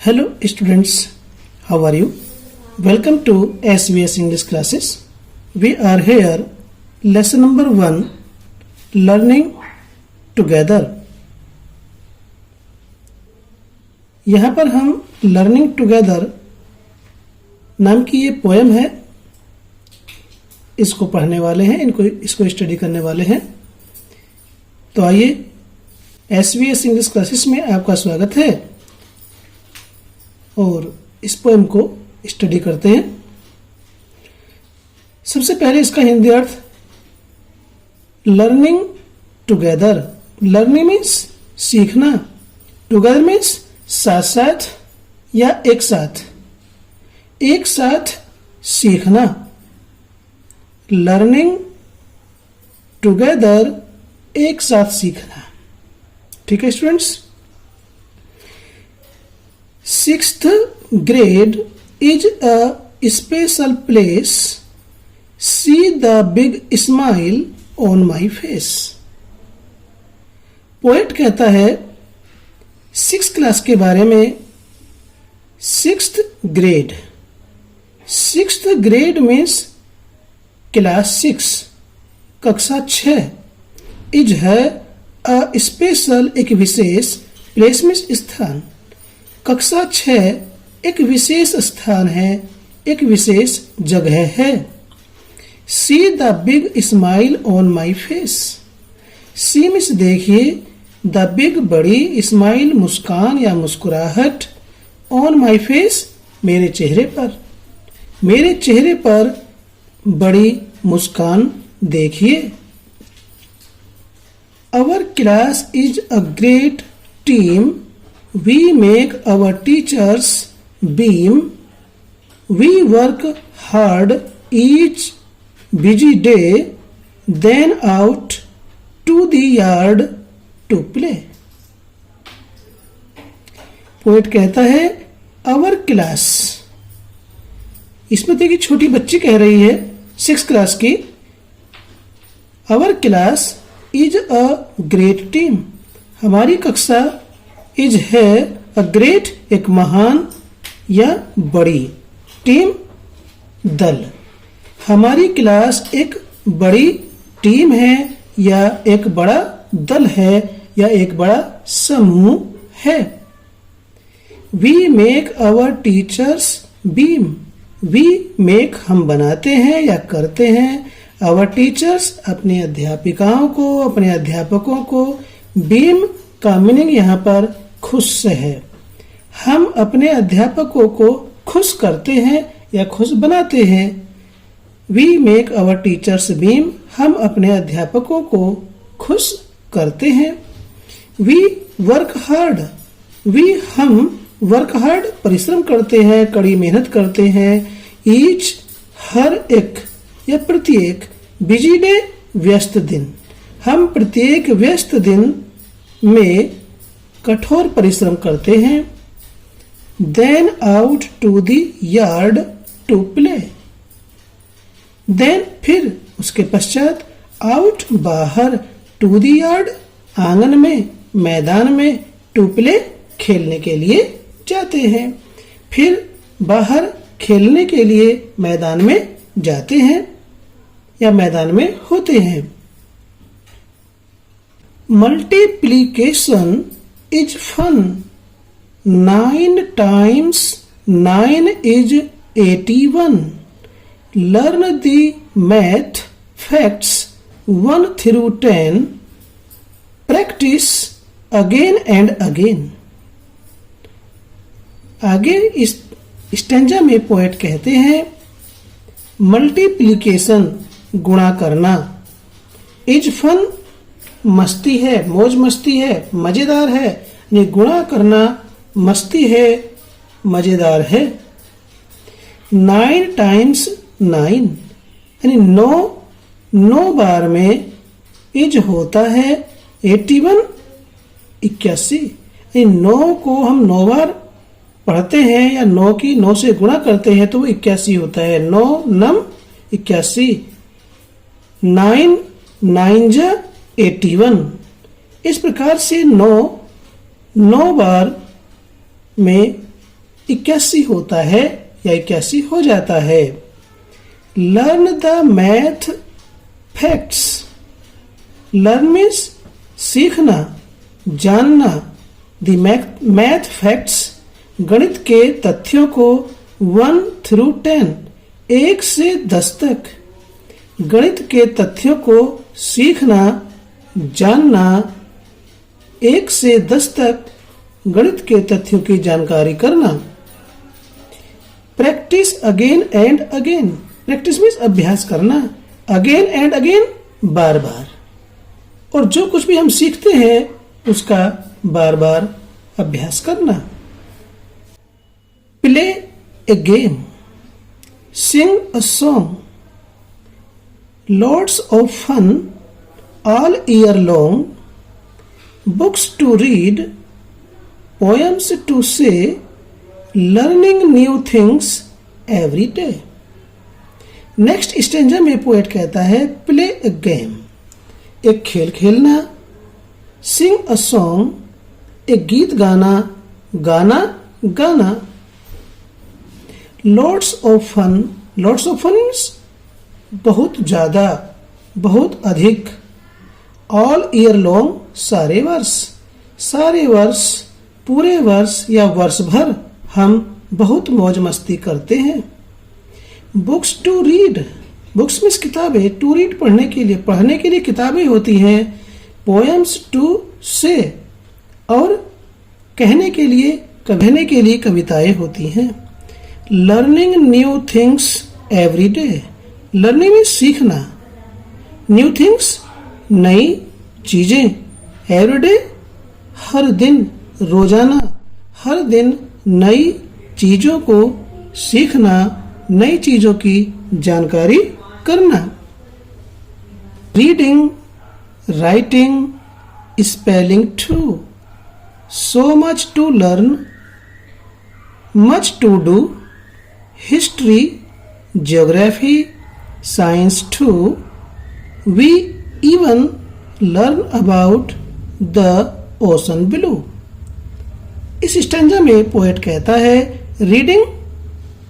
Hello students, how are you? Welcome to SVS English classes. We are here, lesson number 1, learning together. यहाँ पर हम learning together नाम की ये poem है, इसको पढ़ने वाले हैं, इसको स्टडी करने वाले हैं। तो आइए SVS इंग्लिश क्लासेस में आपका स्वागत है और इस पोएम को स्टडी करते हैं। सबसे पहले इसका हिंदी अर्थ, लर्निंग टुगेदर। लर्निंग मीन्स सीखना, टुगेदर मीन्स साथ साथ या एक साथ सीखना। लर्निंग टुगेदर, एक साथ सीखना। ठीक है students. 6th grade is a special place. See the big smile on my face. Poet कहता है 6th क्लास के बारे में। 6th grade, 6th grade means class 6, कक्षा 6। इज है अ स्पेशल, एक विशेष, प्लेस मीन्स स्थान। कक्षा 6 एक विशेष स्थान है, एक विशेष जगह है। See the big smile on my face. See means देखिए, द बिग बड़ी, स्माइल मुस्कान या मुस्कुराहट, ऑन माई फेस मेरे चेहरे पर। मेरे चेहरे पर बड़ी मुस्कान देखिए। Our class is a great team. We make our teachers beam. We work hard each busy day, then out to the yard to play. Poet कहता है our class, इसमें देखिए छोटी बच्ची कह रही है 6th क्लास की। our class is a great team. हमारी कक्षा इज है अ ग्रेट, एक महान या बड़ी, टीम दल। हमारी क्लास एक बड़ी टीम है या एक बड़ा दल है या एक बड़ा समूह है। We make our teachers beam. We make, हम बनाते हैं या करते हैं, आवर टीचर्स, अपने अध्यापिकाओं को, अपने अध्यापकों को। बीम का मीनिंग यहाँ पर खुश से है। हम अपने अध्यापकों को खुश करते हैं या खुश बनाते हैं। We make our teachers beam. हम अपने अध्यापकों को खुश करते हैं। We work hard. हम वर्क हार्ड, परिश्रम करते हैं, कड़ी मेहनत करते हैं। ईच, हर एक या प्रत्येक, बिजी डे, व्यस्त दिन। हम प्रत्येक व्यस्त दिन में कठोर परिश्रम करते हैं। Then out to the yard to play. Then, फिर, उसके पश्चात, आउट, बाहर, टू द यार्ड, आंगन में, मैदान में, टू प्ले, खेलने के लिए जाते हैं। फिर बाहर खेलने के लिए मैदान में जाते हैं या मैदान में होते हैं। Multiplication is fun. 9 times 9 is 81. Learn the math facts 1 through 10. Practice again and again. आगे इस स्टेंजा में पोएट कहते हैं मल्टीप्लिकेशन, गुणा करना, इज फन, मस्ती है, मौज मस्ती है, मजेदार है। ये गुणा करना मस्ती है, मजेदार है। 9 times 9 यानी 9 बार में इज होता है 81, 81। 9 को हम 9 बार पढ़ते हैं या 9 से गुणा करते हैं तो वो 81 होता है। 9 नम 81। 9 9 जा 81। इस प्रकार से 9 बार में 81 होता है या 81 हो जाता है। Learn the math facts. Learn means सीखना, जानना। द मैथ फैक्ट्स गणित के तथ्यों को 1 through 10 1 से 10 तक। गणित के तथ्यों को सीखना, जानना। 1 से 10 तक गणित के तथ्यों की जानकारी करना। Practice again and again. Practice means अभ्यास करना, अगेन एंड अगेन बार बार। और जो कुछ भी हम सीखते हैं उसका बार बार अभ्यास करना। Play a game, sing a song. Lots of fun all year long. Books to read, poems to say, learning new things every day. Next stanza में पोएट कहता है प्ले ए गेम, एक खेल खेलना। सिंग अ सॉन्ग, एक गीत गाना, गाना गाना। Lots of fun, lots of fun means बहुत ज्यादा, बहुत अधिक। ऑल ईयर लॉन्ग, सारे वर्ष। सारे वर्ष, पूरे वर्ष या वर्ष भर हम बहुत मौज मस्ती करते हैं। Books to read, books means किताबें, टू रीड पढ़ने के लिए, पढ़ने के लिए किताबें होती हैं। पोएम्स टू से, और कहने के लिए कविताएं होती हैं। Learning new things every day. Learning में सीखना, न्यू थिंग्स नई चीजें, एवरीडे हर दिन, रोजाना, हर दिन नई चीजों को सीखना, नई चीजों की जानकारी करना। Reading, writing, spelling too. So much to learn, much to do. History, geography, science too. We even learn about the ocean below. इस स्टैंजा में पोएट कहता है रीडिंग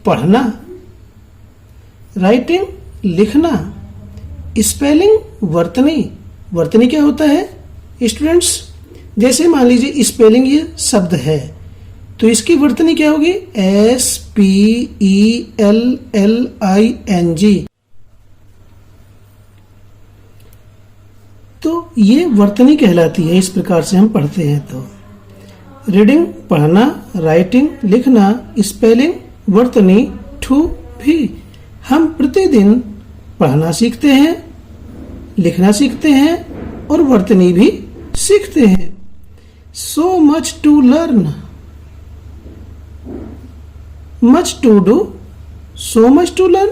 पढ़ना, राइटिंग लिखना, स्पेलिंग वर्तनी। वर्तनी क्या होता है स्टूडेंट्स? जैसे मान लीजिए स्पेलिंग ये शब्द है तो इसकी वर्तनी क्या होगी? SPELLING। तो ये वर्तनी कहलाती है। इस प्रकार से हम पढ़ते हैं तो रीडिंग पढ़ना, राइटिंग लिखना, स्पेलिंग वर्तनी, टू भी। हम प्रतिदिन पढ़ना सीखते हैं, लिखना सीखते हैं और वर्तनी भी सीखते हैं। So much to learn, much to do, so much to learn,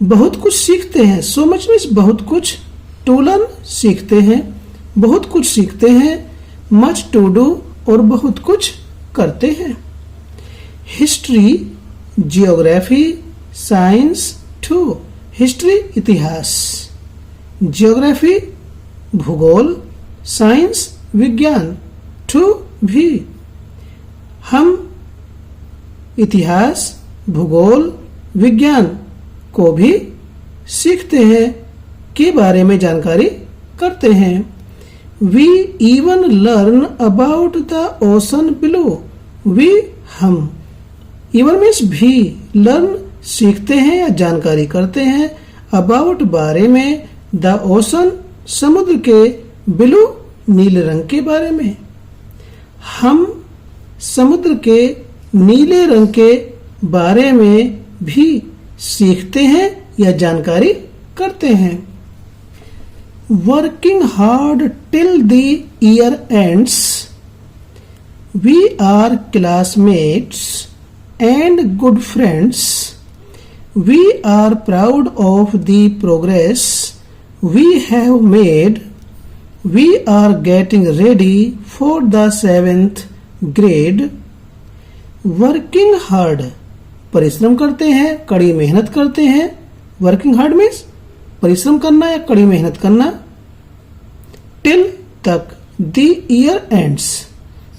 बहुत कुछ सीखते हैं। सो मच मीन्स बहुत कुछ, टू लर्न सीखते हैं, बहुत कुछ सीखते हैं। मच टू डू, और बहुत कुछ करते हैं। History, geography, science too. History इतिहास, जियोग्राफी भूगोल, साइंस विज्ञान, टू भी। हम इतिहास, भूगोल, विज्ञान को भी सीखते हैं, के बारे में जानकारी करते हैं। We even learn about the ocean below. We हम, इवन मीन्स भी, लर्न सीखते हैं या जानकारी करते हैं, अबाउट बारे में, द ओशन समुद्र के, बिलो नीले रंग के बारे में। हम समुद्र के नीले रंग के बारे में भी सीखते हैं या जानकारी करते हैं। Working hard till the year ends. We are classmates and good friends. We are proud of the progress we have made. We are getting ready for the 7th grade। Working hard, परिश्रम करते हैं, कड़ी मेहनत करते हैं। Working hard means परिश्रम करना या कड़ी मेहनत करना। टिल तक, द ईयर एंड्स,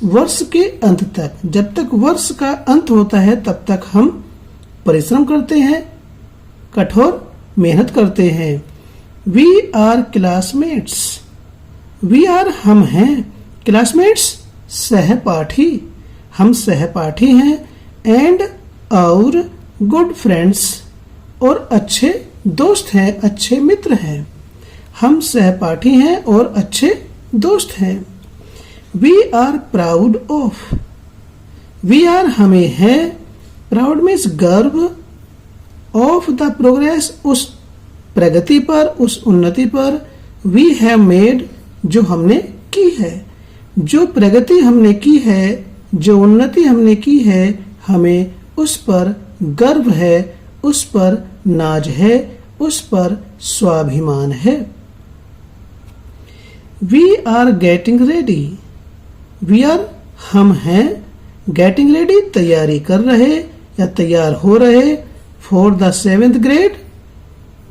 वर्ष के अंत तक, जब तक वर्ष का अंत होता है तब तक हम परिश्रम करते हैं, कठोर मेहनत करते हैं। We are classmates, we are हम हैं, क्लासमेट्स सहपाठी, हम सहपाठी हैं, एंड और गुड फ्रेंड्स और अच्छे दोस्त हैं, अच्छे मित्र हैं। हम सहपाठी हैं और अच्छे दोस्त हैं। We are proud of, we are हमें है, प्राउड मीन्स गर्व, ऑफ द प्रोग्रेस उस प्रगति पर, उस उन्नति पर, वी हैव मेड जो हमने की है, जो प्रगति हमने की है, जो उन्नति हमने की है, हमें उस पर गर्व है, उस पर नाज है, उस पर स्वाभिमान है। We are getting ready, we are हम हैं, गेटिंग रेडी तैयारी कर रहे या तैयार हो रहे, फॉर द 7th ग्रेड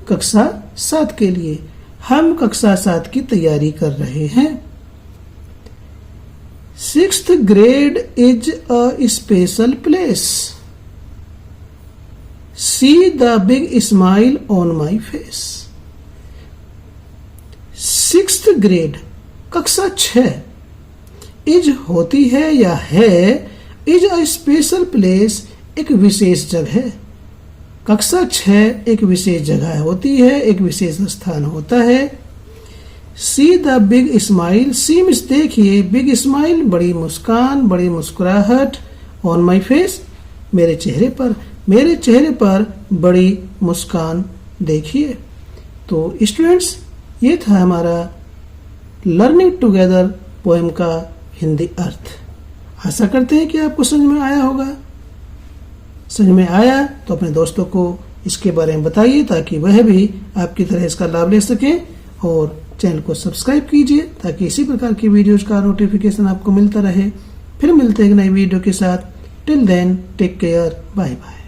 कक्षा 7 के लिए, हम कक्षा 7 की तैयारी कर रहे हैं। 6th grade is a special place, C the big smile on my face. 6th grade कक्षा 6 इज होती है या है, इज अ स्पेशल प्लेस एक विशेष जगह, कक्षा 6 एक विशेष जगह होती है, एक विशेष स्थान होता है। See the big smile, see means देखिए, बिग स्माइल बड़ी मुस्कान, बड़ी मुस्कुराहट, ऑन माई फेस मेरे चेहरे पर, मेरे चेहरे पर बड़ी मुस्कान देखिए। तो स्टूडेंट्स, ये था हमारा लर्निंग टुगेदर पोएम का हिंदी अर्थ। आशा करते हैं कि आपको समझ में आया होगा। समझ में आया तो अपने दोस्तों को इसके बारे में बताइए ताकि वह भी आपकी तरह इसका लाभ ले सकें, और चैनल को सब्सक्राइब कीजिए ताकि इसी प्रकार की वीडियोज का नोटिफिकेशन आपको मिलता रहे। फिर मिलते हैं एक नई वीडियो के साथ। Till then take care, bye bye.